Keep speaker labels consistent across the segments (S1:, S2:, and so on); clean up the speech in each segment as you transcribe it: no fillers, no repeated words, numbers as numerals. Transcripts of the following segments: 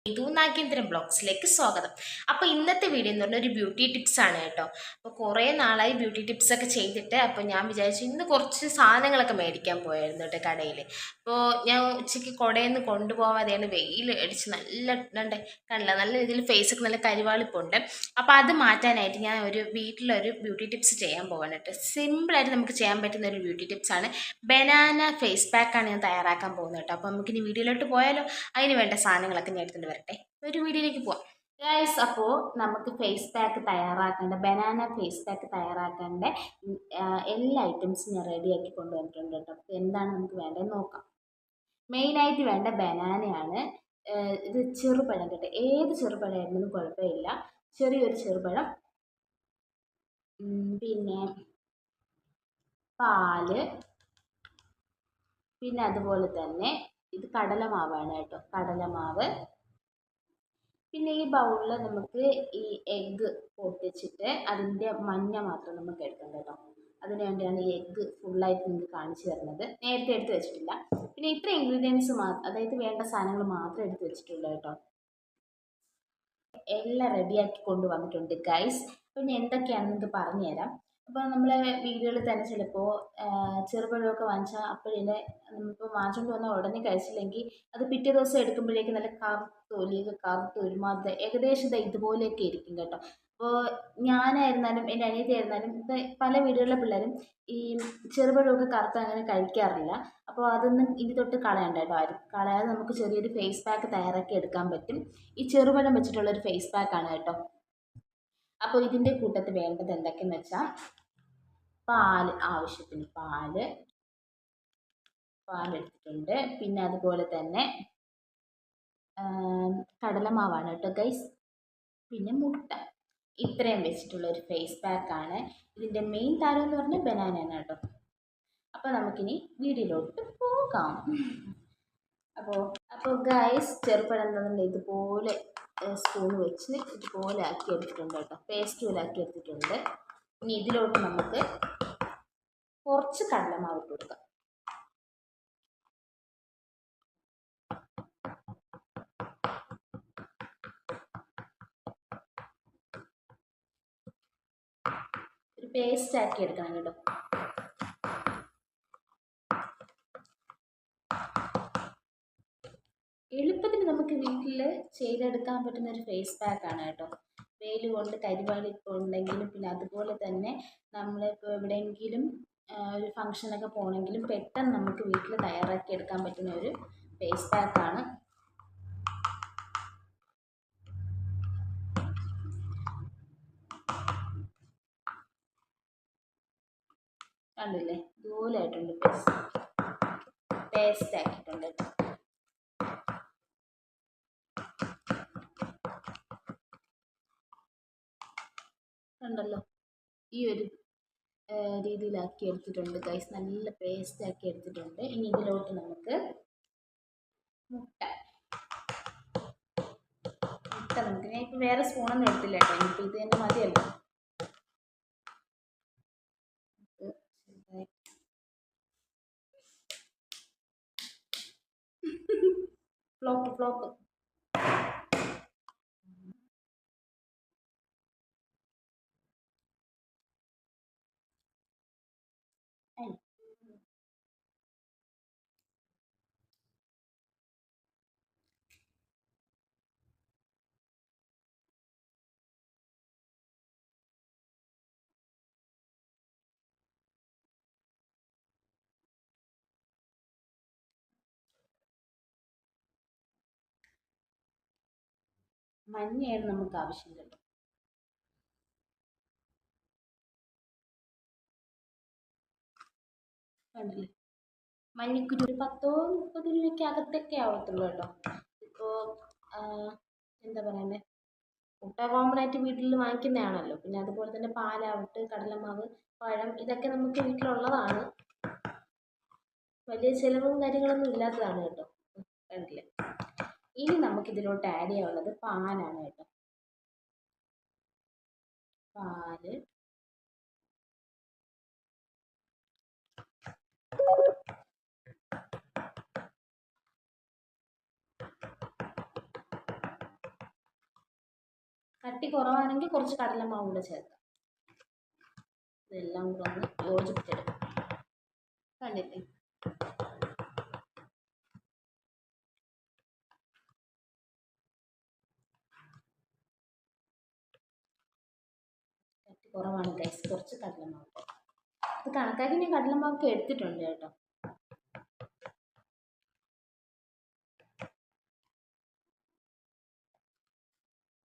S1: ഇതു നാഗേന്ദ്രൻ ബ്ലോഗ്സിലേക്ക് സ്വാഗതം. അപ്പോൾ ഇന്നത്തെ വീഡിയോ എന്ന് പറഞ്ഞാൽ ഒരു ബ്യൂട്ടി ടിപ്സ് ആണ് കേട്ടോ. അപ്പോൾ കുറേ നാളായി ബ്യൂട്ടി ടിപ്സ് ഒക്കെ ചെയ്തിട്ട്, അപ്പോൾ ഞാൻ വിചാരിച്ചു ഇന്ന് കുറച്ച് സാധനങ്ങളൊക്കെ മേടിക്കാൻ പോയായിരുന്നു കേട്ടോ കടയിൽ. അപ്പോൾ ഞാൻ ഉച്ചയ്ക്ക് കുടയിൽ നിന്ന് കൊണ്ടുപോകാതെയാണ് വെയിൽ അടിച്ച് നല്ല കണ്ടില്ല, നല്ല രീതിയിൽ ഫേസൊക്കെ നല്ല കരിവാളിപ്പുണ്ട്. അപ്പോൾ അത് മാറ്റാനായിട്ട് ഞാൻ വീട്ടിലൊരു ബ്യൂട്ടി ടിപ്സ് ചെയ്യാൻ പോവാണ് കേട്ടോ. സിമ്പിളായിട്ട് നമുക്ക് ചെയ്യാൻ പറ്റുന്ന ഒരു ബ്യൂട്ടി ടിപ്സാണ്. ബനാന ഫേസ് പാക്കാണ് ഞാൻ തയ്യാറാക്കാൻ പോകുന്നത് കേട്ടോ. അപ്പോൾ നമുക്കിനി വീഡിയോയിലോട്ട് പോയാലോ? അതിന് വേണ്ട സാധനങ്ങളൊക്കെ ഞാൻ എടുത്തുകൊണ്ട് വരട്ടെ. ഒരു വീഡിയോയിലേക്ക് പോവാം ഗൈസ്. അപ്പോൾ നമുക്ക് ഫേസ് പാക്ക് തയ്യാറാക്കേണ്ട ബനാന ഫേസ് പാക്ക് തയ്യാറാക്കേണ്ട എല്ലാ ഐറ്റംസും ഞാൻ റെഡിയാക്കി കൊണ്ടുവന്നിട്ടുണ്ട് കേട്ടോ. അപ്പോൾ എന്താണ് നമുക്ക് വേണ്ടതെന്ന് നോക്കാം. മെയിനായിട്ട് വേണ്ട ബനാനയാണ്. ഇത് ചെറുപഴം കേട്ടോ, ഏത് ചെറുപഴമായിരുന്നാലും കുഴപ്പമില്ല. ചെറിയൊരു ചെറുപഴം, പിന്നെ പാല്, പിന്നെ അതുപോലെ തന്നെ ഇത് കടലമാവാണ് കേട്ടോ, കടലമാവ്. പിന്നെ ഈ ബൗളിൽ നമുക്ക് ഈ എഗ്ഗ് പൊട്ടിച്ചിട്ട് അതിൻ്റെ മഞ്ഞ മാത്രം നമുക്ക് എടുക്കാം കേട്ടോ. അതിന് വേണ്ടിയാണ് ഈ എഗ്ഗ് ഫുള്ളായിട്ട് നിങ്ങൾക്ക് കാണിച്ചു തരുന്നത്. നേരത്തെ എടുത്ത് വെച്ചിട്ടില്ല. പിന്നെ ഇത്ര ഇൻഗ്രീഡിയൻസ് അതായത് വേണ്ട സാധനങ്ങൾ മാത്രം എടുത്ത് വെച്ചിട്ടുള്ളൂ കേട്ടോ. എല്ലാം റെഡിയാക്കി കൊണ്ടുവന്നിട്ടുണ്ട് ഗൈസ്. പിന്നെ എന്തൊക്കെയാണെന്ന് നിങ്ങൾക്ക് പറഞ്ഞുതരാം. അപ്പോൾ നമ്മൾ വീടുകളിൽ തന്നെ ചിലപ്പോൾ ചെറുപഴമൊക്കെ വാങ്ങിച്ചാൽ അപ്പോഴേ നമ്മളിപ്പോൾ വാങ്ങിച്ചുകൊണ്ട് വന്നാൽ ഉടനെ കഴിച്ചില്ലെങ്കിൽ അത് പിറ്റേ ദിവസം എടുക്കുമ്പോഴേക്കും നല്ല കറുത്ത് ഒരുമാതിരി ഏകദേശം ഇതുപോലെയൊക്കെ ഇരിക്കും കേട്ടോ. അപ്പോൾ ഞാനായിരുന്നാലും എൻ്റെ അനിയത്തിയായിരുന്നാലും പല വീടുകളിലെ പിള്ളേരും ഈ ചെറുപഴമൊക്കെ കറുത്ത് അങ്ങനെ കഴിക്കാറില്ല. അപ്പോൾ അതൊന്നും ഇനി തൊട്ട് കളയണ്ട കേട്ടോ. ആരും കളയാതെ നമുക്ക് ചെറിയൊരു ഫേസ് പാക്ക് തയ്യാറാക്കി എടുക്കാൻ പറ്റും. ഈ ചെറുപഴം വെച്ചിട്ടുള്ളൊരു ഫേസ് പാക്കാണ് കേട്ടോ. അപ്പോൾ ഇതിൻ്റെ കൂട്ടത്തിൽ വേണ്ടത് എന്തൊക്കെയെന്ന് വെച്ചാൽ ആവശ്യത്തിന് പാലെടുത്തിട്ടുണ്ട്. പിന്നെ അതുപോലെ തന്നെ കടലമാവാണ് കേട്ടോ ഗൈസ്. പിന്നെ മുട്ട. ഇത്രയും വെച്ചിട്ടുള്ള ഒരു ഫേസ് പാക്കാണ്. ഇതിൻ്റെ മെയിൻ താരം എന്ന് പറഞ്ഞാൽ ബനാനയാണ് കേട്ടോ. അപ്പോൾ നമുക്കിനി വീഡിയോയിലോട്ട് പോകാം. അപ്പോൾ ഗൈസ്, ചെറുപഴം തന്നെ ഇതുപോലെ സ്പൂൺ വെച്ച് ഇതുപോലെ ആക്കി എടുത്തിട്ടുണ്ട് കേട്ടോ. പേസ്റ്റ് പോലെ ആക്കി എടുത്തിട്ടുണ്ട്. ഇനി ഇതിലോട്ട് നമുക്ക് കുറച്ച് കടലമാവ് ഇട്ട് കൊടുക്കാം. ഒരു പേസ്റ്റ് ആക്കി എടുക്കണം കേട്ടോ. എളുപ്പത്തിന് നമുക്ക് വീട്ടിൽ ചെയ്തെടുക്കാൻ പറ്റുന്ന ഒരു ഫേസ് പാക്കാണ് കേട്ടോ. വെയിൽ കൊണ്ട് കരിവാളിപ്പോൾ ഉണ്ടെങ്കിലും, പിന്നെ അതുപോലെ തന്നെ നമ്മളിപ്പോൾ എവിടെയെങ്കിലും ഒരു ഫങ്ഷനൊക്കെ പോകണമെങ്കിലും പെട്ടെന്ന് നമുക്ക് വീട്ടിൽ തയ്യാറാക്കി എടുക്കാൻ പറ്റുന്ന ഒരു ഫേസ് പാക്കാണ്. കണ്ടില്ലേ, ഇതുപോലെ ആയിട്ടുണ്ട്. പേസ്റ്റ് ആക്കിയിട്ടുണ്ട് കേട്ടോ. കണ്ടല്ലോ, ഈ ഒരു രീതിയിലാക്കി എടുത്തിട്ടുണ്ട് ഗൈസ്. നല്ല പേസ്റ്റ് ആക്കി എടുത്തിട്ടുണ്ട്. ഇനി ഇതിലോട്ട് നമുക്ക് മുട്ട നമുക്ക്, ഞാൻ ഇപ്പോൾ വേറെ സ്പൂണൊന്നും എടുത്തില്ല കേട്ടോ. ഇനിയിപ്പോൾ ഇത് തന്നെ മതിയല്ലോ. ഫ്ലോപ്പ് മഞ്ഞയാണ് നമുക്ക് ആവശ്യം കേട്ടോ. കണ്ടില്ലേ, മഞ്ഞക്കുരു ഒരു 10-30 രൂപയ്ക്ക് അകത്തൊക്കെ ആവത്തുള്ളൂ കേട്ടോ. ഇപ്പോൾ എന്താ പറയുന്നത്, മുട്ട കോമണായിട്ട് വീട്ടിൽ വാങ്ങിക്കുന്നതാണല്ലോ. പിന്നെ അതുപോലെ തന്നെ പാലാവട്ട്, കടലമാവ്, പഴം, ഇതൊക്കെ നമുക്ക് വീട്ടിലുള്ളതാണ്. വലിയ ചിലവും കാര്യങ്ങളൊന്നും ഇല്ലാത്തതാണ് കേട്ടോ. കണ്ടില്ലേ. ഇനി നമുക്കിതിലോട്ട് ആഡ് ചെയ്യാനുള്ളത് പാലാണ് കേട്ടോ. പാല്, കട്ടി കുറവാണെങ്കിൽ കുറച്ച് കടലമാവ് കൂടെ ചേർക്കാം. ഇതെല്ലാം കൂടെ ഒന്ന് യോജിപ്പിച്ചെടുക്കാം. കണ്ടില്ലേ? കട്ടി കുറവാണ് ഗൈസ്, കുറച്ച് കടലമാവ്. അത് കണക്കാക്കി ഞാൻ കടലമാവൊക്കെ എടുത്തിട്ടുണ്ട് കേട്ടോ.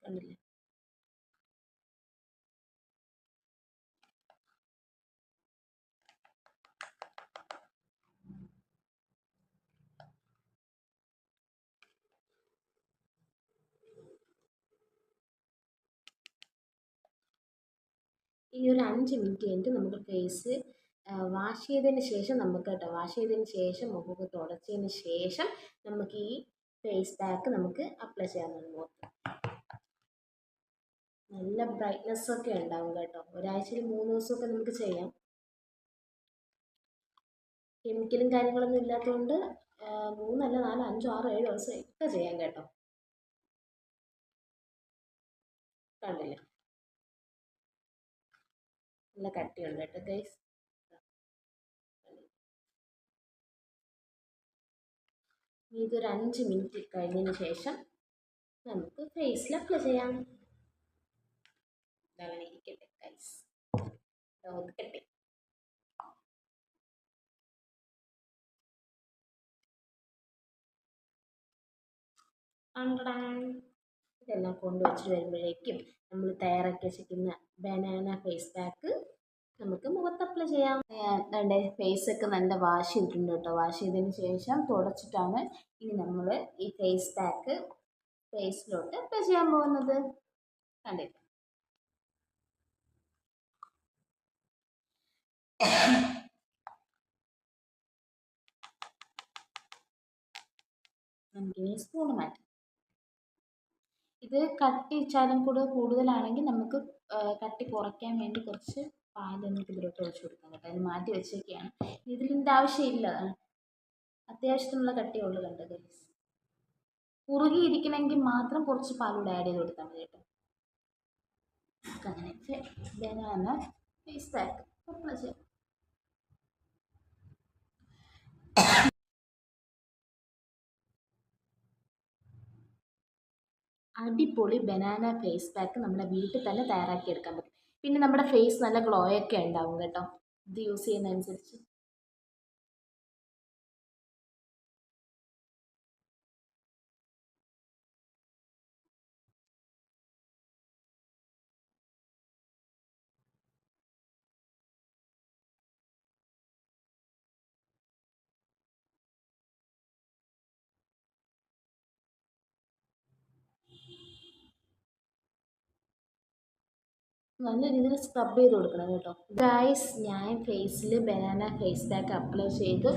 S1: കണ്ടില്ലേ? ഈ ഒരു 5 മിനിറ്റ് കഴിഞ്ഞിട്ട് നമുക്ക് ഫേസ് വാഷ് ചെയ്തതിന് ശേഷം വാഷ് ചെയ്തതിന് ശേഷം മുഖമൊക്കെ തുടച്ചതിന് ശേഷം നമുക്ക് ഈ ഫേസ് പാക്ക് നമുക്ക് അപ്ലൈ ചെയ്യാവുന്നതാണ് മുഖത്ത്. നല്ല ബ്രൈറ്റ്നെസ് ഒക്കെ ഉണ്ടാവും കേട്ടോ. ഒരാഴ്ചയിൽ 3 ദിവസമൊക്കെ നമുക്ക് ചെയ്യാം. കെമിക്കലും കാര്യങ്ങളൊന്നും ഇല്ലാത്തതുകൊണ്ട് 3 അല്ല 4 5 6 7 ദിവസം ഒക്കെ ചെയ്യാം കേട്ടോ. കണ്ടില്ലേ? നല്ല കട്ടിയുണ്ട് കേട്ടോ ഗൈസ്. ഇതൊരു 5 മിനിറ്റ് കഴിഞ്ഞതിന് ശേഷം നമുക്ക് ഫേസിൽ അപ്ലൈ ചെയ്യാം. ഇതങ്ങനെ ഇരിക്കട്ടെ ഗൈസ്, ഒതുക്കട്ടെ. ഇതെല്ലാം കൊണ്ടുവച്ചിട്ട് വരുമ്പോഴേക്കും നമ്മൾ തയ്യാറാക്കി വെച്ചിരിക്കുന്ന ബനാന ഫേസ് പാക്ക് നമുക്ക് മുഖത്ത് അപ്ലൈ ചെയ്യാം. എൻ്റെ ഫേസൊക്കെ നല്ല വാഷ് ചെയ്തിട്ടുണ്ട് കേട്ടോ. വാഷ് ചെയ്തതിന് ശേഷം തുടച്ചിട്ടാണ് ഇനി നമ്മൾ ഈ ഫേസ് പാക്ക് ഫേസിലോട്ട് അപ്ലൈ ചെയ്യാൻ പോകുന്നത്. കണ്ടിട്ട് നമുക്കിനി സ്പൂണ് മാറ്റാം. ഇത് കട്ടി വെച്ചാലും കൂടെ കൂടുതലാണെങ്കിൽ നമുക്ക് കട്ടി കുറയ്ക്കാൻ വേണ്ടി കുറച്ച് പാൽ നമുക്ക് ഇതിലോട്ട് ഒഴിച്ച് കൊടുക്കാം കേട്ടോ. അതിന് മാറ്റി വെച്ചൊക്കെയാണ്. ഇതിൻ്റെ ആവശ്യമില്ല, അത്യാവശ്യത്തിനുള്ള കട്ടിയുള്ളൂ കണ്ടോ ഗൈസ്. കുറുകിയിരിക്കണമെങ്കിൽ മാത്രം കുറച്ച് പാലൂടെ ആഡ് ചെയ്ത് കൊടുത്താൽ മതി കേട്ടോ. അങ്ങനെ ബനാന ഫേസ് പാക്ക് അപ്ലൈ ചെയ്യാം. അടിപൊളി ബനാന ഫേസ് പാക്ക് നമ്മുടെ വീട്ടിൽ തന്നെ തയ്യാറാക്കി എടുക്കാൻ പറ്റും. പിന്നെ നമ്മുടെ ഫേസ് നല്ല ഗ്ലോ ഒക്കെ ഉണ്ടാവും കേട്ടോ ഇത് യൂസ് ചെയ്യുന്നതനുസരിച്ച്. നല്ല രീതിയിൽ സ്ക്രബ് ചെയ്ത് കൊടുക്കണം കേട്ടോ ഗൈസ്. ഞാൻ ഫേസിൽ ബനാന ഫേസ് പാക്ക് അപ്ലൈ ചെയ്ത്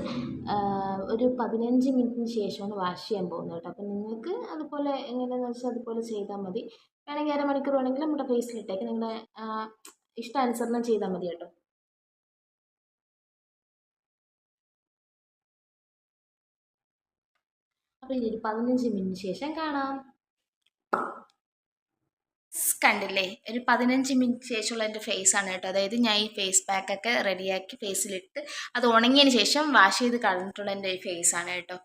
S1: ഒരു 15 മിനിറ്റിന് ശേഷമാണ് വാഷ് ചെയ്യാൻ പോകുന്നത് കേട്ടോ. അപ്പം നിങ്ങൾക്ക് അതുപോലെ എങ്ങനെയാണെന്ന് വെച്ചാൽ അതുപോലെ ചെയ്താൽ മതി. വേണമെങ്കിൽ അരമണിക്കൂർ വേണമെങ്കിൽ നമ്മുടെ ഫേസിലിട്ടേക്ക് നിങ്ങളുടെ ഇഷ്ടാനുസരണം ചെയ്താൽ മതി കേട്ടോ. അപ്പോൾ ഇനി ഒരു 15 മിനിറ്റിന് ശേഷം കാണാം. കണ്ടില്ലേ, ഒരു 15 മിനിറ്റ് ശേഷമുള്ള എൻ്റെ ഫേസാണ് കേട്ടോ. അതായത് ഞാൻ ഈ ഫേസ് പാക്കൊക്കെ റെഡിയാക്കി ഫേസിലിട്ട് അത് ഉണങ്ങിയതിന് ശേഷം വാഷ് ചെയ്ത് കളഞ്ഞിട്ടുള്ള എൻ്റെ ഫേസാണ് കേട്ടോ.